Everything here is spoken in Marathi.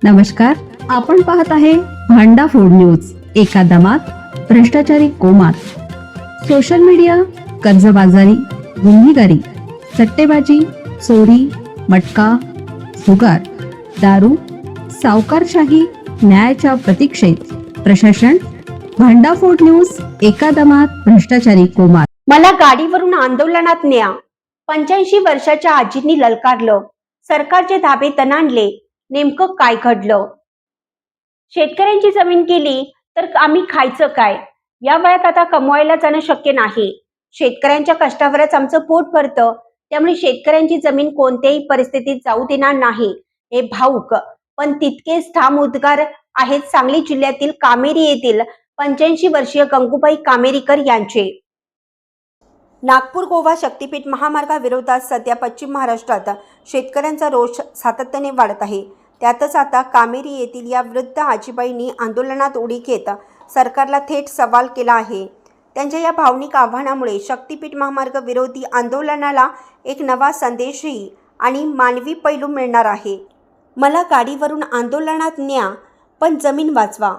नमस्कार, आपण पाहत आहे भांडा फूड न्यूज. एका दमात भ्रष्टाचारी कोमात. सोशल मीडिया, कर्जबाजारी, गुन्हेगारी, सट्टेबाजी, चोरी, मटका, जुगार, दारू, सावकारशाही, न्यायाच्या प्रतीक्षेत प्रशासन. भांडा फूड न्यूज. एका दमात भ्रष्टाचारी कोमात. मला गाडीवरून आंदोलनात न्या. 85 वर्षाच्या आजींनी ललकारलं. सरकारचे धाबे तणाणले. नेमकं काय घडलं? शेतकऱ्यांची जमीन गेली तर आम्ही खायचं काय? या वयात आता कमवायला जाणं शक्य नाही. शेतकऱ्यांच्या कष्टावरच आमचं पोट भरतं. त्यामुळे शेतकऱ्यांची जमीन कोणत्याही परिस्थितीत जाऊ देणार नाही, हे भाऊक पण तितकेच ठाम उद्गार आहेत सांगली जिल्ह्यातील कामेरी येथील 85 वर्षीय गंगूबाई कामेरीकर यांचे. नागपूर गोवा शक्तीपीठ महामार्गाविरोधात सध्या पश्चिम महाराष्ट्रात शेतकऱ्यांचा रोष सातत्याने वाढत आहे. त्यातच आता कामेरी येथील या वृद्ध आजीबाईंनी आंदोलनात उडी घेत सरकारला थेट सवाल केला आहे. त्यांच्या या भावनिक आव्हानामुळे शक्तीपीठ महामार्ग विरोधी आंदोलनाला एक नवा संदेशही आणि मानवी पैलू मिळणार आहे. मला गाडीवरून आंदोलनात न्या, पण जमीन वाचवा.